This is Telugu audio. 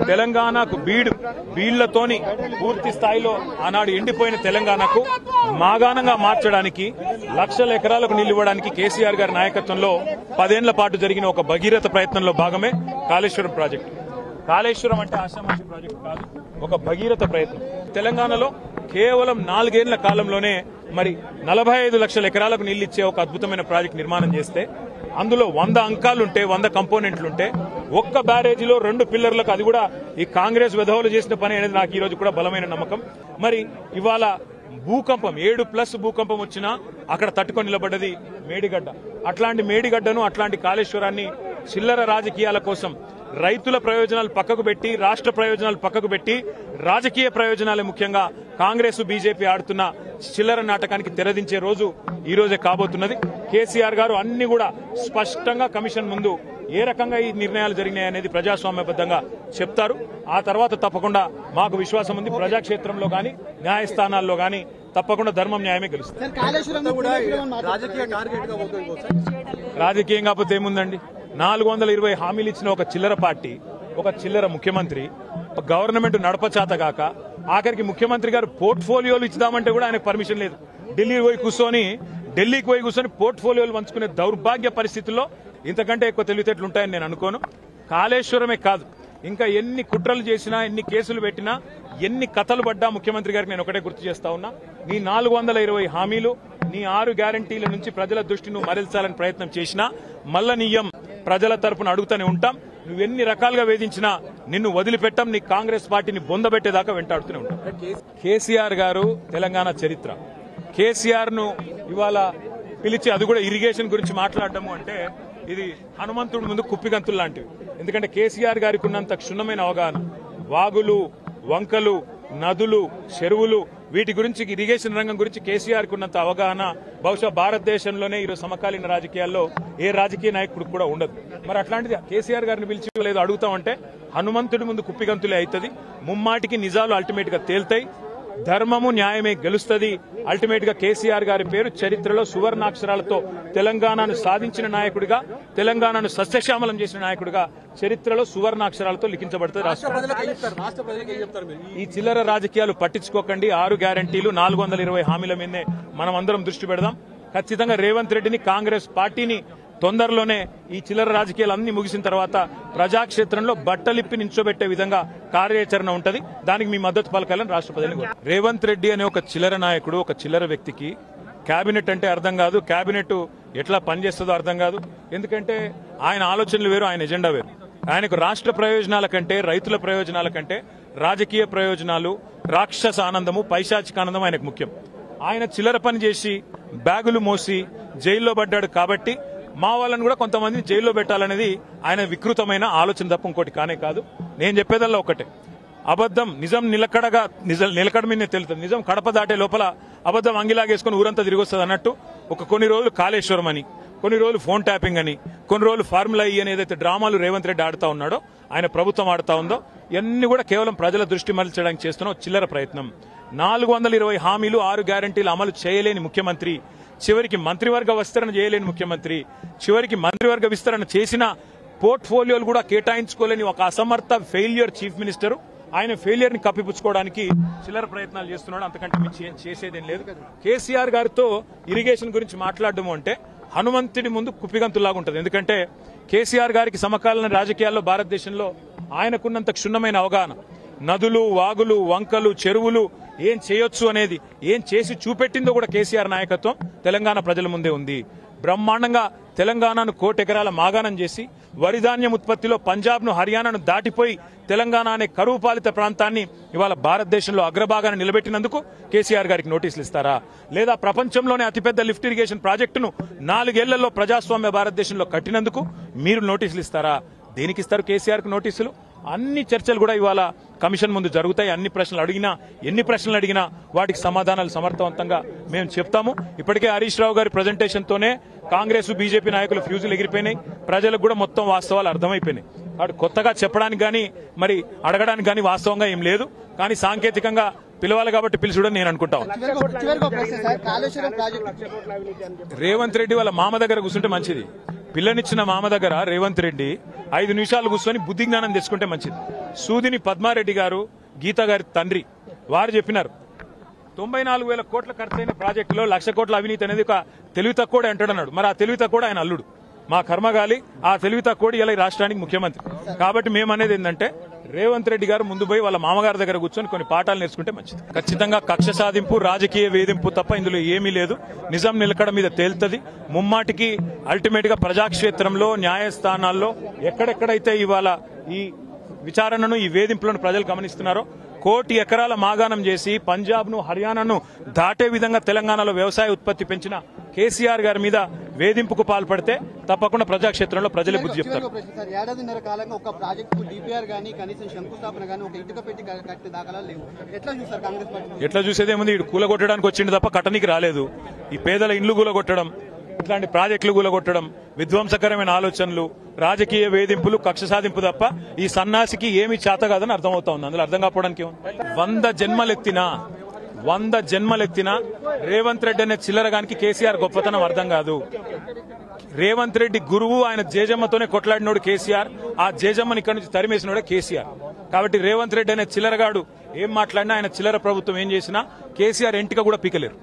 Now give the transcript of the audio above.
తెలంగాణకు బీళ్లతోని పూర్తి స్థాయిలో ఆనాడు ఎండిపోయిన తెలంగాణకు మాగాణంగా మార్చడానికి లక్షల ఎకరాలకు నీళ్లు ఇవ్వడానికి కేసీఆర్ గారి నాయకత్వంలో 10 ఏళ్ల పాటు జరిగిన ఒక భగీరథ ప్రయత్నంలో భాగమే కాళేశ్వరం ప్రాజెక్టు. కాళేశ్వరం అంటే ఆషామాషి ప్రాజెక్టు కాదు, ఒక భగీరథ ప్రయత్నం. తెలంగాణలో కేవలం 4 ఏళ్ల కాలంలోనే మరి 45 లక్షల ఎకరాలకు నీళ్లు ఇచ్చే ఒక అద్భుతమైన ప్రాజెక్టు నిర్మాణం చేస్తే అందులో 100 అంకాలుంటే 100 కంపోనెంట్లుంటే ఒక్క బ్యారేజీలో 2 పిల్లర్లకు, అది కూడా ఈ కాంగ్రెస్ విధవులు చేసిన పని అనేది నాకు ఈ రోజు కూడా బలమైన నమ్మకం. మరి ఇవాళ భూకంపం 7+ భూకంపం వచ్చినా అక్కడ తట్టుకొని నిలబడ్డది మేడిగడ్డ. అట్లాంటి మేడిగడ్డను, అట్లాంటి కాళేశ్వరాన్ని చిల్లర రాజకీయాల కోసం రైతుల ప్రయోజనాలు పక్కకు పెట్టి, రాష్ట్ర ప్రయోజనాలు పక్కకు పెట్టి, రాజకీయ ప్రయోజనాలే ముఖ్యంగా కాంగ్రెస్ బీజేపీ ఆడుతున్న చిల్లర నాటకానికి తెరదించే రోజు ఈ రోజే కాబోతున్నది. కేసీఆర్ గారు అన్ని కూడా స్పష్టంగా కమిషన్ ముందు ఏ రకంగా ఈ నిర్ణయాలు జరిగినాయనేది ప్రజాస్వామ్యబద్దంగా చెప్తారు. ఆ తర్వాత తప్పకుండా మాకు విశ్వాసం ఉంది, ప్రజాక్షేత్రంలో గాని న్యాయస్థానాల్లో గాని తప్పకుండా ధర్మం న్యాయమే గెలుస్తుంది. రాజకీయం కాకపోతే ఏముందండి? 420 హామీలు ఇచ్చిన ఒక చిల్లర పార్టీ, ఒక చిల్లర ముఖ్యమంత్రి, గవర్నమెంట్ నడపచాతగాక ఆఖరికి ముఖ్యమంత్రి గారు పోర్ట్ఫోలియోలు ఇచ్చుదామంటే కూడా ఆయనకు పర్మిషన్ లేదు. ఢిల్లీకి పోయి కూర్చొని పోర్ట్ఫోలియోలు పంచుకునే దౌర్భాగ్య పరిస్థితుల్లో ఇంతకంటే ఎక్కువ తెలివితేటలు ఉంటాయని నేను అనుకోను. కాళేశ్వరమే కాదు, ఇంకా ఎన్ని కుట్రలు చేసినా, ఎన్ని కేసులు పెట్టినా, ఎన్ని కథలు పడ్డా ముఖ్యమంత్రి గారికి నేను ఒకటే గుర్తు చేస్తా ఉన్నా, నీ 420 హామీలు, నీ 6 గ్యారంటీల నుంచి ప్రజల దృష్టిని మరల్చాలని ప్రయత్నం చేసినా మల్ల నీయం ప్రజల తరపున అడుగుతూనే ఉంటాం. నువ్వెన్ని రకాలుగా వేధించినా నిన్ను వదిలిపెట్టాం, నీ కాంగ్రెస్ పార్టీని బొందబెట్టేదాకా వెంటాడుతూనే ఉంటాం. కేసీఆర్ గారు తెలంగాణ చరిత్ర. కేసీఆర్ ను ఇవాళ పిలిచి అది కూడా ఇరిగేషన్ గురించి మాట్లాడటము అంటే ఇది హనుమంతుడి ముందు కుప్పిగంతులు లాంటివి. ఎందుకంటే కేసీఆర్ గారికి ఉన్నంత క్షుణ్ణమైన అవగాహన, వాగులు, వంకలు, నదులు, చెరువులు, వీటి గురించి, ఇరిగేషన్ రంగం గురించి కేసీఆర్ కు ఉన్నంత అవగాహన బహుశా భారతదేశంలోనే ఈరోజు సమకాలీన రాజకీయాల్లో ఏ రాజకీయ నాయకుడు కూడా ఉండదు. మరి అట్లాంటిది కేసీఆర్ గారిని పిలిచి లేదు అడుగుతామంటే హనుమంతుడి ముందు కుప్పిగంతులే అవుతుంది. ముమ్మాటికి నిజాలు అల్టిమేట్ గా తేల్తాయి, ధర్మము న్యాయమే గెలుస్తుంది. అల్టిమేట్ గా కేసీఆర్ గారి పేరు చరిత్రలో సువర్ణాక్షరాలతో తెలంగాణను సాధించిన నాయకుడిగా, తెలంగాణను సస్యశ్యామలం చేసిన నాయకుడిగా చరిత్రలో సువర్ణాక్షరాలతో లిఖించబడుతుంది. ఈ చిల్లర రాజకీయాలు పట్టించుకోకండి. 6 గ్యారంటీలు, 420 హామీల మీదనే మనం అందరం దృష్టి పెడదాం. ఖచ్చితంగా రేవంత్ రెడ్డిని, కాంగ్రెస్ పార్టీని తొందరలోనే ఈ చిల్లర రాజకీయాలు అన్ని ముగిసిన తర్వాత ప్రజాక్షేత్రంలో బట్టలిప్పి నించోబెట్టే విధంగా కార్యాచరణ ఉంటది. దానికి మీ మద్దతు పలకాలని రాష్ట్రపతిని. రేవంత్ రెడ్డి అనే ఒక చిల్లర నాయకుడు, ఒక చిల్లర వ్యక్తికి కేబినెట్ అంటే అర్థం కాదు, కేబినెట్ ఎట్లా పనిచేస్తుందో అర్థం కాదు. ఎందుకంటే ఆయన ఆలోచనలు వేరు, ఆయన ఎజెండా వేరు. ఆయనకు రాష్ట్ర ప్రయోజనాల కంటే, రైతుల ప్రయోజనాల కంటే రాజకీయ ప్రయోజనాలు, రాక్షస ఆనందము, పైశాచిక ఆనందం ఆయనకు ముఖ్యం. ఆయన చిల్లర పని చేసి బ్యాగులు మోసి జైల్లో పడ్డాడు కాబట్టి మా వాళ్ళని కూడా కొంతమందిని జైల్లో పెట్టాలనేది ఆయన వికృతమైన ఆలోచన తప్ప ఇంకోటి కానే కాదు. నేను చెప్పేదల్లా ఒకటే, అబద్దం నిజం నిలకడ మీద తెలుస్తుంది. నిజం కడప దాటే లోపల అబద్దం అంగిలాగేసుకుని ఊరంతా తిరిగి వస్తుంది అన్నట్టు కొన్ని రోజులు కాళేశ్వరం అని, కొన్ని రోజులు ఫోన్ ట్యాపింగ్ అని, కొన్ని రోజులు ఫార్ములా ఈ అని ఏదైతే డ్రామాలు రేవంత్ రెడ్డి ఆడుతా ఉన్నాడో, ఆయన ప్రభుత్వం ఆడుతా ఉందో, ఇవన్నీ కూడా కేవలం ప్రజల దృష్టి మరల్చడానికి చేస్తున్న చిల్లర ప్రయత్నం. 420 హామీలు, 6 గ్యారంటీలు అమలు చేయలేని ముఖ్యమంత్రి, చివరికి మంత్రివర్గ విస్తరణ చేయలేని ముఖ్యమంత్రి, చివరికి మంత్రివర్గ విస్తరణ చేసిన పోర్ట్ఫోలియోలు కూడా కేటాయించుకోలేని ఒక అసమర్థ ఫెయిల్యూర్ చీఫ్ మినిస్టర్. ఆయన ఫెయిలియర్ ని కప్పిపుచ్చుకోవడానికి చిల్లర ప్రయత్నాలు చేస్తున్నాడు. అంతకంటే మించి చేసేదేం లేదు. కేసీఆర్ గారితో ఇరిగేషన్ గురించి మాట్లాడడం అంటే హనుమంతుడి ముందు కుప్పిగంతులాగా ఉంటుంది. ఎందుకంటే కేసీఆర్ గారికి సమకాలీన రాజకీయాల్లో భారతదేశంలో ఆయనకున్నంత క్షుణ్ణమైన అవగాహన, నదులు, వాగులు, వంకలు, చెరువులు ఏం చేయొచ్చు అనేది, ఏం చేసి చూపెట్టిందో కూడా కేసీఆర్ నాయకత్వం తెలంగాణ ప్రజల ముందే ఉంది. బ్రహ్మాండంగా తెలంగాణను 1,00,00,000 ఎకరాల మాగాణం చేసి, వరిధాన్యం ఉత్పత్తిలో పంజాబ్ ను, హర్యానాను దాటిపోయి తెలంగాణ అనే కరువు పాలిత ప్రాంతాన్ని ఇవాళ భారతదేశంలో అగ్రభాగాన్ని నిలబెట్టినందుకు కేసీఆర్ గారికి నోటీసులు ఇస్తారా? లేదా ప్రపంచంలోనే అతిపెద్ద లిఫ్ట్ ఇరిగేషన్ ప్రాజెక్టును 4 ఏళ్లలో ప్రజాస్వామ్య భారతదేశంలో కట్టినందుకు మీరు నోటీసులు ఇస్తారా? దేనికి ఇస్తారు కేసీఆర్ కు నోటీసులు? అన్ని చర్చలు కూడా ఇవాళ కమిషన్ ముందు జరుగుతాయి. ఎన్ని ప్రశ్నలు అడిగినా వాటికి సమాధానాలు సమర్థవంతంగా మేము చెప్తాము. ఇప్పటికే హరీష్ రావు గారి ప్రజెంటేషన్ తోనే కాంగ్రెస్, బీజేపీ నాయకులు ఫ్యూజులు ఎగిరిపోయినాయి. ప్రజలకు కూడా మొత్తం వాస్తవాలు అర్థమైపోయినాయి. వాడు కొత్తగా చెప్పడానికి గానీ మరి అడగడానికి గానీ వాస్తవంగా ఏం లేదు. కానీ సాంకేతికంగా పిలవాలి కాబట్టి పిలుచుడని నేను అనుకుంటాను. రేవంత్ రెడ్డి వాళ్ళ మామ దగ్గర కూర్చుంటే మంచిది. పిల్లనిచ్చిన మామ దగ్గర రేవంత్ రెడ్డి 5 నిమిషాలు కూర్చొని బుద్ధి జ్ఞానం తెచ్చుకుంటే మంచిది. సూదిని పద్మారెడ్డి గారు, గీతా గారి తండ్రి వారు చెప్పినారు 94,000 కోట్ల ఖర్చైన ప్రాజెక్టులో 1,00,000 కోట్ల అవినీతి అనేది ఒక తెలివి తక్కువడే అంటాడన్నాడు. మరి ఆ తెలివి తక్కువ ఆయన అల్లుడు, మా కర్మగాలి. ఆ తెలివి తక్కువ ఇలా ఈ రాష్ట్రానికి ముఖ్యమంత్రి. కాబట్టి మేము అనేది ఏంటంటే రేవంత్ రెడ్డి గారు ముందు పోయి వాళ్ళ మామగారి దగ్గర కూర్చొని కొన్ని పాఠాలు నేర్చుకుంటే మంచిది. ఖచ్చితంగా కక్ష సాధింపు, రాజకీయ వేధింపు తప్ప ఇందులో ఏమీ లేదు. నిజం నిలకడ మీద తేలుతుంది. ముమ్మాటికి అల్టిమేట్ గా ప్రజాక్షేత్రంలో, న్యాయస్థానాల్లో ఎక్కడెక్కడైతే ఇవాళ ఈ విచారణను, ఈ వేధింపులను ప్రజలు గమనిస్తున్నారో, 1 కోటి ఎకరాల మాగాణం చేసి పంజాబ్ ను, హర్యానాను దాటే విధంగా తెలంగాణలో వ్యవసాయ ఉత్పత్తి పెంచిన కేసీఆర్ గారి మీద వేధింపుకు పాల్పడితే తప్పకుండా ప్రజాక్షేత్రంలో ప్రజలే బుద్ధి చెప్తారు. ఏడాదిన్నర కాలంగా ఒక ప్రాజెక్టు డిపిఆర్ గానీ, కనీసం శంకుస్థాపన గానీ, ఒక ఇటుక పెట్టి కట్టే దాఖలాలు లేవు. ఎట్లా చూస్తారు కాంగ్రెస్ పార్టీ? ఎట్లా చూసేదేముంది, ఇటు కూలగొట్టడానికి వచ్చింది తప్ప కట్టనికి రాలేదు. ఈ పేదల ఇండ్లు కూలగొట్టడం, ఇట్లాంటి ప్రాజెక్టులు కూలగొట్టడం, విధ్వంసకరమైన ఆలోచనలు, రాజకీయ వేధింపులు, కక్ష సాధింపు తప్ప ఈ సన్నాసికి ఏమీ చేత కాదని అర్థమవుతా ఉంది. అందులో అర్థం కాకపోవడానికి 100 జన్మలెత్తినా రేవంత్ రెడ్డి అనే చిల్లరగానికి కేసీఆర్ గొప్పతనం అర్థం కాదు. రేవంత్ రెడ్డి గురువు, ఆయన జేజమ్మతోనే కొట్లాడినోడు కేసీఆర్. ఆ జేజమ్మని ఇక్కడి నుంచి తరిమేసినోడే కేసీఆర్. కాబట్టి రేవంత్ రెడ్డి అనే చిల్లరగాడు ఏం మాట్లాడినా, ఆయన చిల్లర ప్రభుత్వం ఏం చేసినా కేసీఆర్ ఎంటిక కూడా పీకలేరు.